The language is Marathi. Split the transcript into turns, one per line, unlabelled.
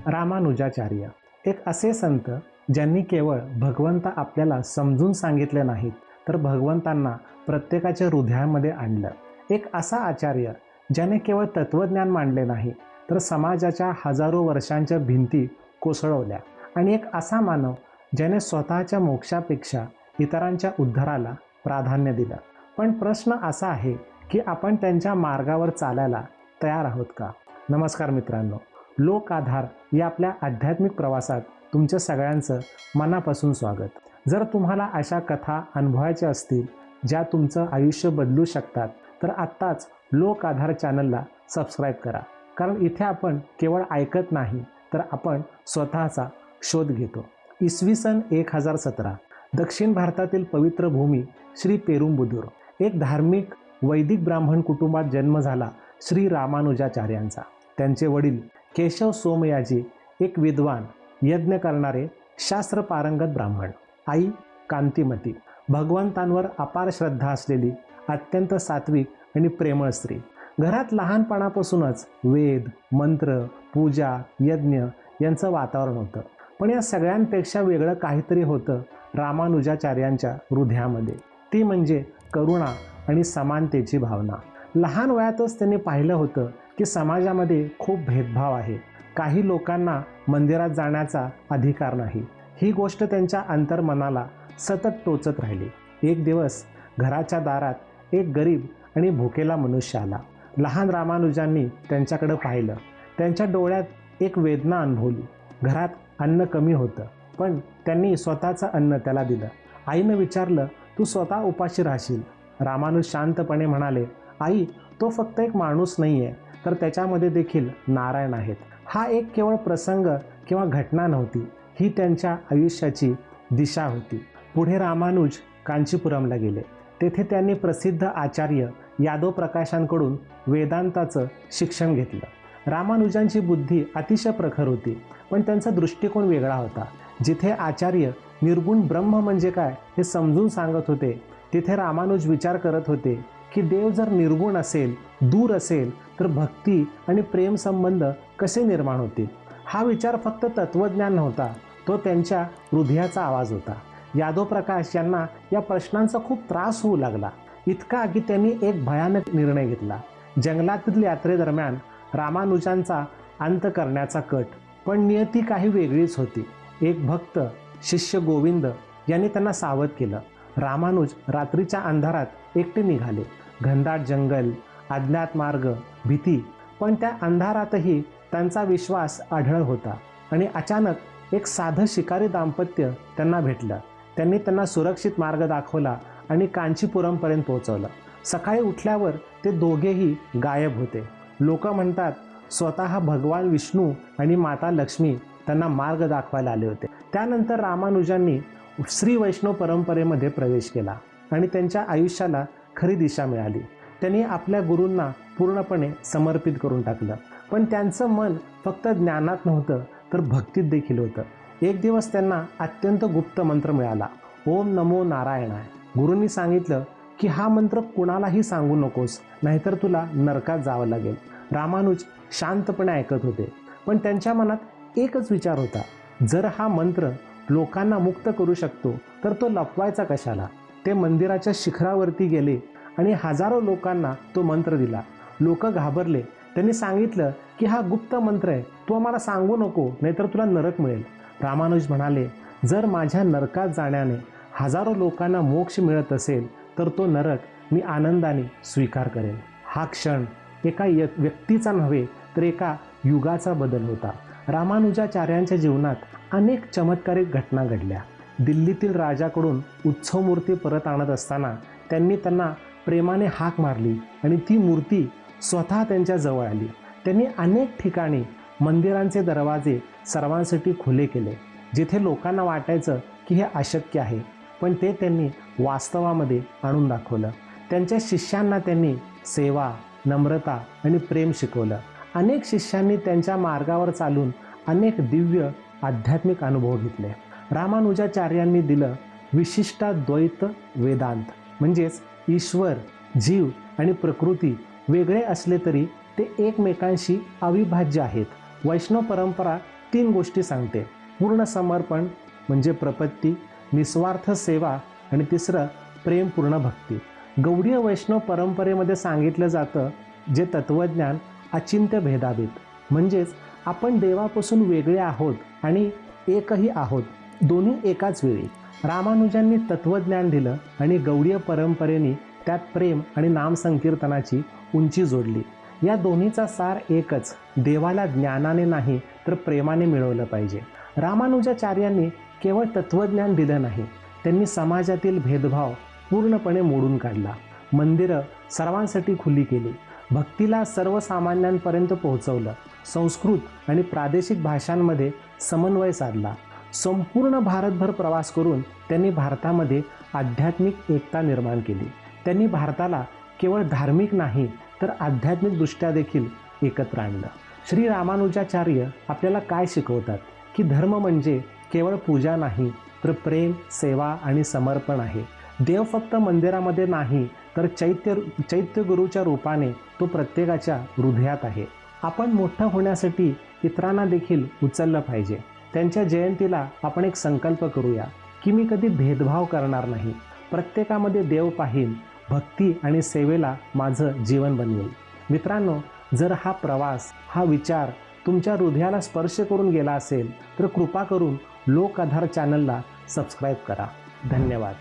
रामानुजाचार्य एक असे संत ज्यांनी केवळ भगवंत आपल्याला समजून सांगितले नाहीत, तर भगवंतांना प्रत्येकाच्या हृदयामध्ये आणलं. एक असा आचार्य ज्याने केवळ तत्वज्ञान मांडले नाही, तर समाजाच्या हजारो वर्षांच्या भिंती कोसळवल्या. आणि एक असा मानव ज्याने स्वतःच्या मोक्षापेक्षा इतरांच्या उद्धाराला प्राधान्य दिलं. पण प्रश्न असा आहे की आपण त्यांच्या मार्गावर चालायला तयार आहोत का? नमस्कार मित्रांनो, लोक आधार या आपल्या आध्यात्मिक प्रवासात तुमच्या सगळ्यांचं मनापासून स्वागत. जर तुम्हाला अशा कथा अनुभवायच्या असतील ज्या तुमचं आयुष्य बदलू शकतात, तर आत्ताच लोक आधार चॅनलला सबस्क्राईब करा. कारण इथे आपण केवळ ऐकत नाही, तर आपण स्वतःचा शोध घेतो. इसवी सन 1017 दक्षिण भारतातील पवित्र भूमी श्री पेरुंबुदूर, एक धार्मिक वैदिक ब्राह्मण कुटुंबात जन्म झाला श्री रामानुजाचार्यांचा. त्यांचे वडील केशव सोमयाजी एक विद्वान, यज्ञ करणारे, शास्त्र पारंगत ब्राह्मण. आई कांतिमती, भगवंतांवर अपार श्रद्धा असलेली, अत्यंत सात्विक आणि प्रेमळ स्त्री. घरात लहानपणापासूनच वेद, मंत्र, पूजा, यज्ञ यांचं वातावरण होतं. पण या सगळ्यांपेक्षा वेगळं काहीतरी होतं रामानुजाचार्यांच्या हृदयामध्ये. ती म्हणजे करुणा आणि समानतेची भावना. लहान वयातच त्यांनी पाहिलं होतं की समाजामध्ये खूप भेदभाव आहे. काही लोकांना मंदिरात जाण्याचा अधिकार नाही. ही गोष्ट त्यांच्या अंतर्मनाला सतत टोचत राहिली. एक दिवस घराच्या दारात एक गरीब आणि भुकेला मनुष्य आला. लहान रामानुजांनी त्यांच्याकडे पाहिलं. त्यांच्या डोळ्यात एक वेदना अनुभवली. घरात अन्न कमी होतं, पण त्यांनी स्वतःचं अन्न त्याला दिलं. आईनं विचारलं, तू स्वतः उपाशी राहशील? रामानुज शांतपणे म्हणाले, आई, तो फक्त एक माणूस नाही आहे, तर त्याच्यामध्ये देखील नारायण आहेत. हा एक केवळ प्रसंग किंवा घटना नव्हती, ही त्यांच्या आयुष्याची दिशा होती. पुढे रामानुज कांचीपुरमला गेले. तेथे त्यांनी प्रसिद्ध आचार्य यादव प्रकाशांकडून वेदांताचं शिक्षण घेतलं. रामानुजांची बुद्धी अतिशय प्रखर होती, पण त्यांचा दृष्टिकोन वेगळा होता. जिथे आचार्य निर्गुण ब्रह्म म्हणजे काय हे समजून सांगत होते, तिथे रामानुज विचार करत होते की देव जर निर्गुण असेल, दूर असेल, तर भक्ती आणि प्रेम संबंध कसे निर्माण होतील? हा विचार फक्त तत्वज्ञान नव्हता, तो त्यांच्या हृदयाचा आवाज होता. यादव प्रकाश यांना या प्रश्नांचा खूप त्रास होऊ लागला, इतका की त्यांनी एक भयानक निर्णय घेतला. जंगलातील यात्रेदरम्यान रामानुजांचा अंत करण्याचा कट. पण नियती काही वेगळीच होती. एक भक्त शिष्य गोविंद यांनी त्यांना सावध केलं. रामानुज रात्रीच्या अंधारात एकटे निघाले. घनदाट जंगल, अज्ञात मार्ग, भीती, पण त्या अंधारातही त्यांचा विश्वास आढळ होता. आणि अचानक एक साधं शिकारी दाम्पत्य त्यांना भेटलं. त्यांनी त्यांना सुरक्षित मार्ग दाखवला आणि कांचीपुरमपर्यंत पोहोचवलं. सकाळी उठल्यावर ते दोघेही गायब होते. लोक म्हणतात स्वतः भगवान विष्णू आणि माता लक्ष्मी त्यांना मार्ग दाखवायला आले होते. त्यानंतर रामानुजांनी श्री वैष्णव परंपरेमध्ये प्रवेश केला आणि त्यांच्या आयुष्याला खरी दिशा मिळाली. त्यांनी आपल्या गुरूंना पूर्णपणे समर्पित करून टाकलं. पण त्यांचं मन फक्त ज्ञानात नव्हतं, तर भक्तीत देखील होतं. एक दिवस त्यांना अत्यंत गुप्त मंत्र मिळाला, ओम नमो नारायणाय. गुरूंनी सांगितलं की हा मंत्र कुणालाही सांगू नकोस, नाहीतर तुला नरकात जावं लागेल. रामानुज शांतपणे ऐकत होते, पण त्यांच्या मनात एकच विचार होता, जर हा मंत्र लोकांना मुक्त करू शकतो, तर तो लपवायचा कशाला? ते मंदिराच्या शिखरावरती गेले आणि हजारो लोकांना तो मंत्र दिला. लोक घाबरले. त्यांनी सांगितलं की हा गुप्त मंत्र आहे, तू आम्हाला सांगू नको, नाहीतर तुला नरक मिळेल. रामानुज म्हणाले, जर माझ्या नरकात जाण्याने हजारो लोकांना मोक्ष मिळत असेल, तर तो नरक मी आनंदाने स्वीकार करेन. हा क्षण एका व्यक्तीचा नव्हे, तर एका युगाचा बदल होता. रामानुजाचार्यांच्या जीवनात अनेक चमत्कारिक घटना घडल्या. दिल्लीतील राजाकडून उत्सव मूर्ती परत आणत असताना त्यांना प्रेमाने हाक मारली आणि ती मूर्ती स्वतः त्यांच्या जवळ आली. त्यांनी अनेक ठिकाणी मंदिरांचे दरवाजे सर्वांसाठी खुले केले. जिथे लोकांना वाटायचं की हे अशक्य आहे, पण ते त्यांनी वास्तवामध्ये आणून दाखवलं. त्यांच्या शिष्यांना त्यांनी सेवा, नम्रता आणि प्रेम शिकवलं. अनेक शिष्यांनी त्यांच्या मार्गावर चालून अनेक दिव्य आध्यात्मिक अनुभव घेतले. रामानुजाचार्यांनी दिलं विशिष्टाद्वैत वेदांत, म्हणजेच ईश्वर, जीव आणि प्रकृती वेगळे असले तरी ते एकमेकांशी अविभाज्य आहेत. वैष्णव परंपरा 3 गोष्टी सांगते. पूर्ण समर्पण म्हणजे प्रपत्ती, निस्वार्थ सेवा आणि तिसरं प्रेमपूर्ण भक्ती. गौडीय वैष्णव परंपरेमध्ये सांगितलं जातं जे तत्वज्ञान अचिंत्य भेदाभेद, म्हणजेच आपण देवापासून वेगळे आहोत आणि एकही आहोत, दोन्ही एकाच वेळी. रामानुजांनी तत्वज्ञान दिलं आणि गौडीय परंपरेने त्यात प्रेम आणि नामसंकीर्तनाची उंची जोडली. या दोन्हीचा सार एकच, देवाला ज्ञानाने नाही तर प्रेमाने मिळवलं पाहिजे. रामानुजाचार्यांनी केवळ तत्वज्ञान दिलं नाही, त्यांनी समाजातील भेदभाव पूर्णपणे मोडून काढला. मंदिरं सर्वांसाठी खुली केली, भक्तीला सर्वसामान्यांपर्यंत पोहोचवलं, संस्कृत आणि प्रादेशिक भाषांमध्ये समन्वय साधला. संपूर्ण भारतभर प्रवास करून त्यांनी भारतामध्ये आध्यात्मिक एकता निर्माण केली. त्यांनी भारताला केवळ धार्मिक नाही तर आध्यात्मिकदृष्ट्या देखील एकत्र आणलं. श्री रामानुजाचार्य आपल्याला काय शिकवतात की धर्म म्हणजे केवळ पूजा नाही तर प्रेम, सेवा आणि समर्पण आहे. देव फक्त मंदिरामध्ये नाही तर चैत्यगुरूच्या रूपाने तो प्रत्येकाच्या हृदयात आहे. आपण मोठं होण्यासाठी इतरांना देखील उचललं पाहिजे. त्यांच्या जयंतीला आपण एक संकल्प करूया की मी कधी भेदभाव करणार नाही, प्रत्येकामध्ये देव पाहीन, भक्ती आणि सेवेला माझं जीवन बनवेल. मित्रांनो, जर हा प्रवास, हा विचार तुमच्या हृदयाला स्पर्श करून गेला असेल तर कृपा करून लोक आधार चॅनलला सबस्क्राईब करा. धन्यवाद.